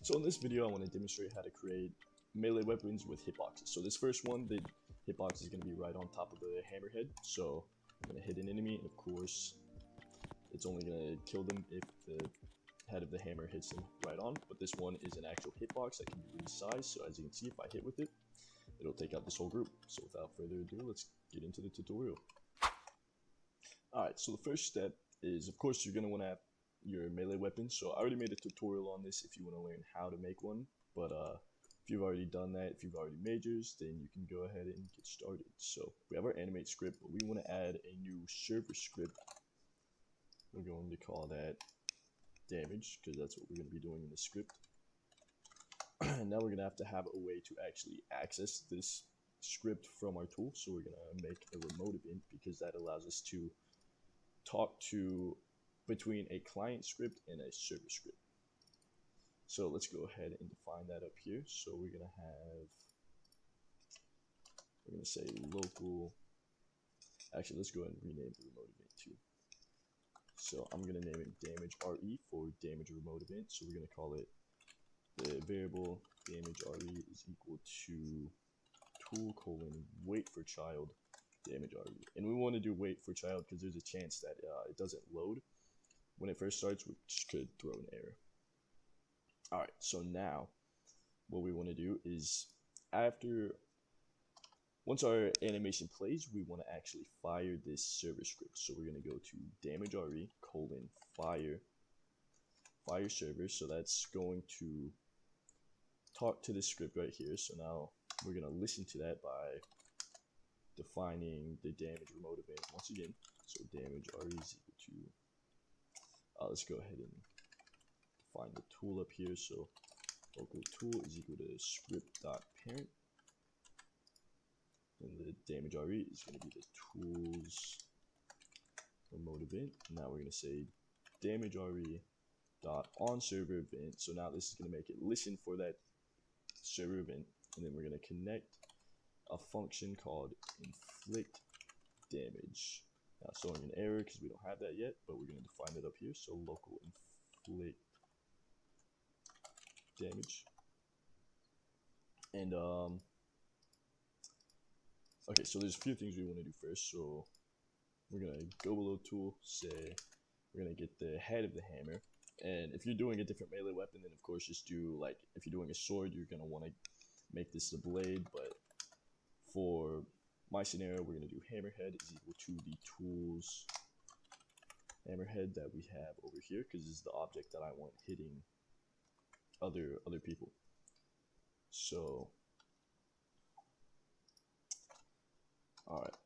So in this video, I want to demonstrate how to create melee weapons with hitboxes. So this first one, the hitbox is going to be right on top of the hammerhead. So I'm going to hit an enemy, and of course, it's only going to kill them if the head of the hammer hits them right on. But this one is an actual hitbox that can be resized. So as you can see, if I hit with it, it'll take out this whole group. So without further ado, let's get into the tutorial. Alright, so the first step is, of course, you're going to want to have your melee weapon. So I already made a tutorial on this if you want to learn how to make one, but if you've already done that, if you've already made yours, then you can go ahead and get started. So we have our animate script, but we want to add a new server script. We're going to call that damage, because that's what we're going to be doing in the script. Now we're going to have a way to actually access this script from our tool. So we're going to make a remote event, because that allows us to talk to between a client script and a server script. So let's go ahead and define that up here. So we're going to say local. Actually, let's go ahead and rename the remote event too. So I'm going to name it damage RE for damage remote event. So we're going to call it the variable damage RE is equal to tool : wait for child damage RE. And we want to do wait for child because there's a chance that it doesn't load when it first starts, which could throw an error. Alright, so now what we want to do is once our animation plays, we want to actually fire this server script. So we're going to go to damage RE : fire server. So that's going to talk to this script right here. So now we're going to listen to that by defining the damage remote event once again. So damage RE is equal to let's go ahead and define the tool up here. So local tool is equal to script.parent, and the damage RE is going to be the tools remote event. Now we're going to say damage RE dot on server event. So now this is going to make it listen for that server event, and then we're going to connect a function called inflict damage. Now it's showing an error because we don't have that yet, but we're going to define it up here. So local inflict damage. And okay, so there's a few things we want to do first. So we're going to go below tool, say we're going to get the head of the hammer. And if you're doing a different melee weapon, then of course just do, like, if you're doing a sword, you're going to want to make this a blade. But for my scenario, we're going to do hammerhead is equal to the tools hammerhead that we have over here, because this is the object that I want hitting other people. So alright,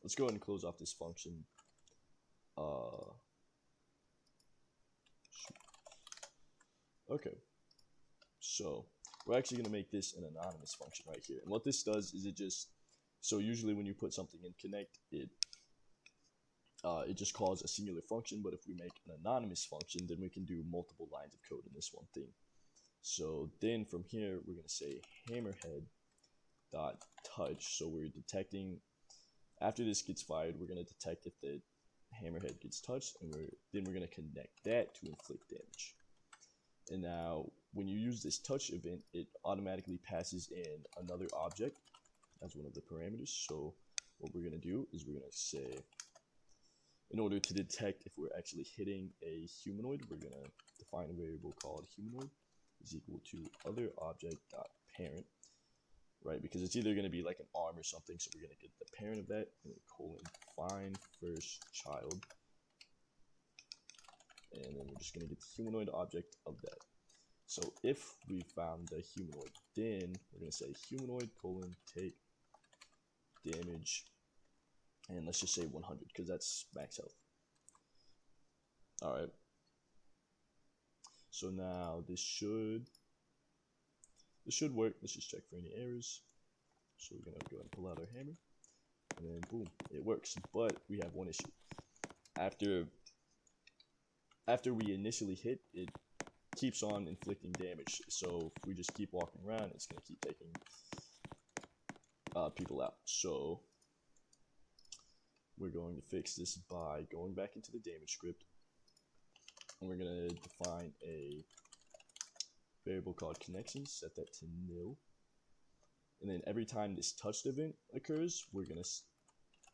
let's go ahead and close off this function. Okay, so we're actually going to make this an anonymous function right here. And what this does is so usually when you put something in connect, it just calls a singular function. But if we make an anonymous function, then we can do multiple lines of code in this one thing. So then from here, we're going to say hammerhead dot touch. So we're detecting, after this gets fired, we're going to detect if the hammerhead gets touched, and then we're going to connect that to inflict damage. And now when you use this touch event, it automatically passes in another object as one of the parameters. So what we're going to do is we're going to say, in order to detect if we're actually hitting a humanoid, we're going to define a variable called humanoid is equal to other object dot parent, right? Because it's either going to be like an arm or something. So we're going to get the parent of that, and then : find first child. And then we're just going to get the humanoid object of that. So if we found the humanoid, then we're going to say humanoid : take damage, and let's just say 100, because that's max health. Alright, so now this should work. Let's just check for any errors. So we're going to go ahead and pull out our hammer, and then boom, it works. But we have one issue. After we initially hit, it keeps on inflicting damage. So if we just keep walking around, it's going to keep taking people out. So we're going to fix this by going back into the damage script, and we're going to define a variable called connections, set that to nil. And then every time this touched event occurs, we're going to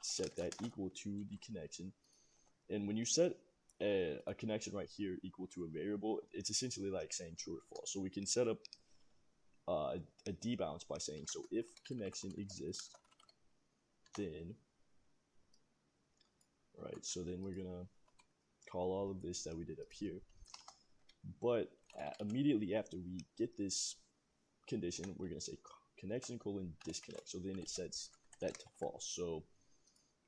set that equal to the connection. And when you set a connection right here equal to a variable, it's essentially like saying true or false. So we can set up a debounce by saying, so if connection exists, then, right, so then we're going to call all of this that we did up here. But immediately after we get this condition, we're going to say connection colon disconnect. So then it sets that to false. So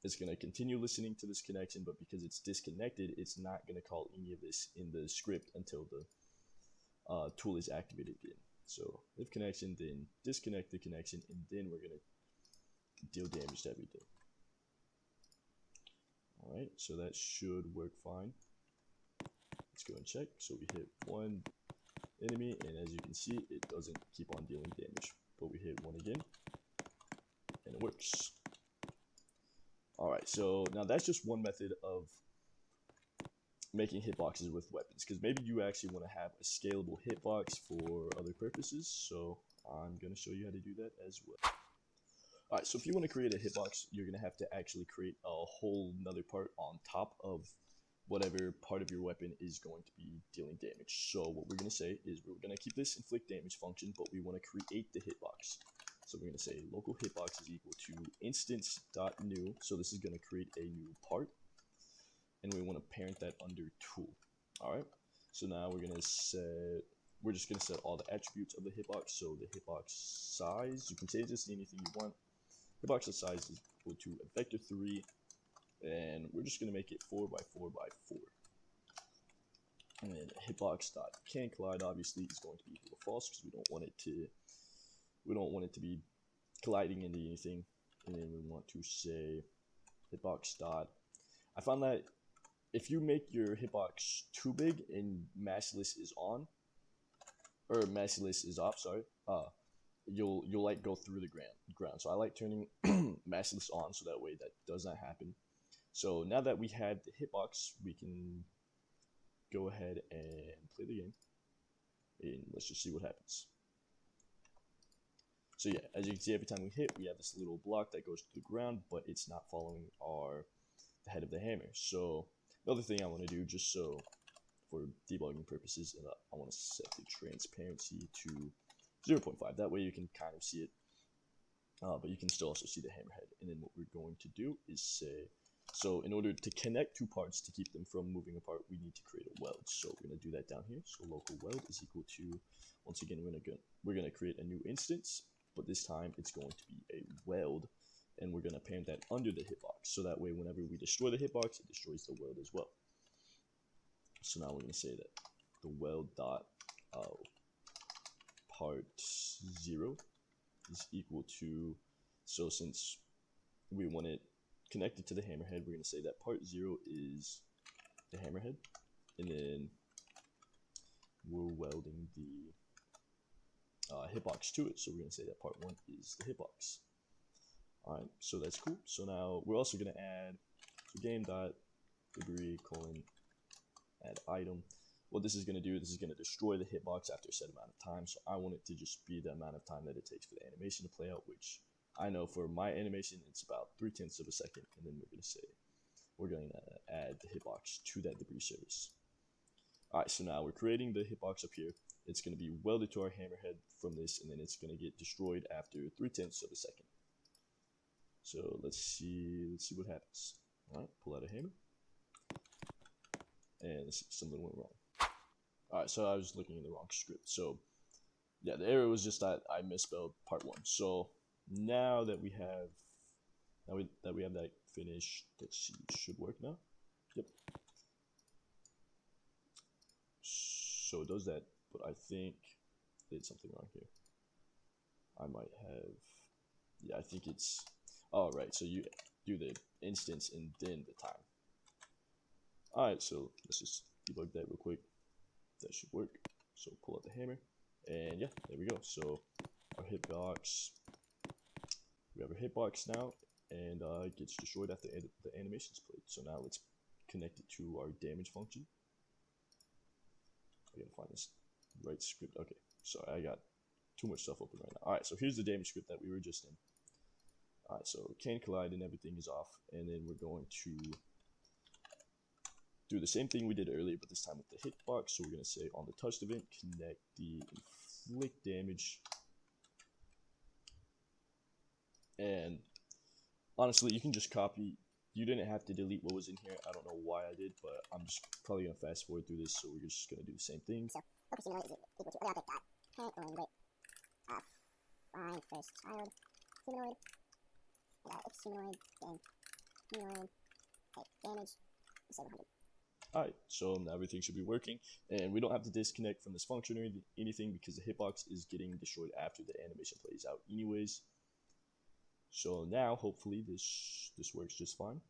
it's going to continue listening to this connection, but because it's disconnected, it's not going to call any of this in the script until the tool is activated again. So if connection, then disconnect the connection, and then we're going to deal damage to everything. Alright, so that should work fine. Let's go and check. So we hit one enemy, and as you can see, it doesn't keep on dealing damage. But we hit one again, and it works. Alright, so now that's just one method of making hitboxes with weapons, because maybe you actually want to have a scalable hitbox for other purposes, so I'm going to show you how to do that as well. Alright, so if you want to create a hitbox, you're going to have to actually create a whole nother part on top of whatever part of your weapon is going to be dealing damage. So what we're going to say is we're going to keep this inflict damage function, but we want to create the hitbox. So we're going to say local hitbox is equal to instance.new. So this is going to create a new part, and we want to parent that under tool. Alright, so now we're just going to set all the attributes of the hitbox. So the hitbox size, you can change this to anything you want. Hitbox size is equal to a vector 3, and we're just going to make it 4 by 4 by 4. And then hitbox.can collide obviously is going to be equal to false, because we don't want it to be colliding into anything. And then we want to say hitbox dot. I found that if you make your hitbox too big and massless is on, or massless is off, sorry, you'll like go through the ground. So I like turning massless on, so that way that does not happen. So now that we have the hitbox, we can go ahead and play the game, and let's just see what happens. So yeah, as you can see, every time we hit, we have this little block that goes to the ground, but it's not following the head of the hammer. So the other thing I want to do, just so for debugging purposes, I want to set the transparency to 0.5. That way you can kind of see it, but you can still also see the hammerhead. And then what we're going to do is say, so in order to connect two parts to keep them from moving apart, we need to create a weld. So we're going to do that down here. So local weld is equal to, once again, we're going to create a new instance, but this time it's going to be a weld, and we're going to parent that under the hitbox. So that way, whenever we destroy the hitbox, it destroys the weld as well. So now we're going to say that the weld dot part 0 is equal to, so since we want it connected to the hammerhead, we're going to say that part 0 is the hammerhead, and then we're welding the hitbox to it. So we're going to say that part 1 is the hitbox. Alright, so that's cool. So now we're also going to add game.debris colon add item. What this is going to do, this is going to destroy the hitbox after a set amount of time. So I want it to just be the amount of time that it takes for the animation to play out, which I know for my animation it's about 0.3 of a second. And then we're going to say we're going to add the hitbox to that debris surface. Alright, so now we're creating the hitbox up here. It's going to be welded to our hammerhead from this, and then it's going to get destroyed after 0.3 of a second. So let's see what happens. Alright, pull out a hammer, and let's see, something went wrong. Alright, so I was looking in the wrong script. So yeah, the error was just that I misspelled part 1. So now that we have that finished, let's see, it should work now. Yep. So it does that, but I think I did something wrong here. I might have, yeah, I think it's, oh right, so you do the instance and then the time. Alright, so let's just debug that real quick. That should work. So pull out the hammer, and yeah, there we go. So our hitbox, we have our hitbox now, and it gets destroyed after the animation's played. So now let's connect it to our damage function. I gotta find this Right script. Okay, sorry, I got too much stuff open right now. All right, so here's the damage script that we were just in. All right, so can collide and everything is off, and then we're going to do the same thing we did earlier, but this time with the hitbox. So we're going to say on the touched event, connect the inflict damage. And honestly, you can just copy. You didn't have to delete what was in here. I don't know why I did, but I'm just probably going to fast forward through this. So we're just going to do the same thing. So, okay, humanoid is equal to other object dot parent or find first child humanoid. If humanoid, then humanoid take damage, 700. Alright, so now everything should be working, and we don't have to disconnect from this function or anything because the hitbox is getting destroyed after the animation plays out anyways. So now hopefully this works just fine.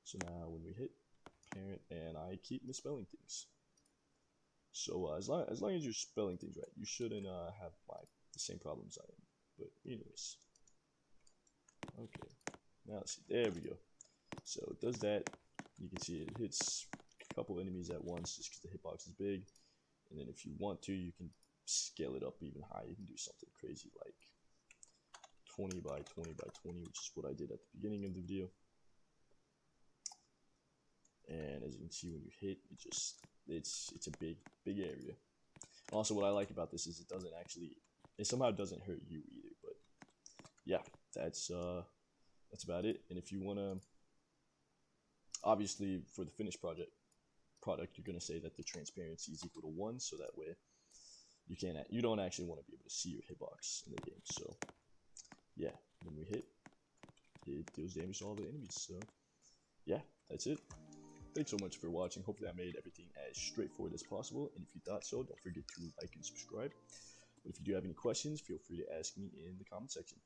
So now when we hit parent, and I keep misspelling things. So as long as you're spelling things right, you shouldn't have the same problems I am. But anyways, okay, now let's see. There we go. So it does that. You can see it hits a couple enemies at once just because the hitbox is big. And then if you want to, you can scale it up even higher. You can do something crazy like 20 by 20 by 20, which is what I did at the beginning of the video. And as you can see, when you hit, it's a big area. Also, what I like about this is it somehow doesn't hurt you either. But yeah, that's about it. And if you wanna, obviously for the finished product, you're gonna say that the transparency is equal to 1, so that way you don't actually want to be able to see your hitbox in the game. So yeah, when we hit, it deals damage to all the enemies. So yeah, that's it. Thanks so much for watching. Hopefully I made everything as straightforward as possible, and if you thought so, don't forget to like and subscribe. But if you do have any questions, feel free to ask me in the comment section.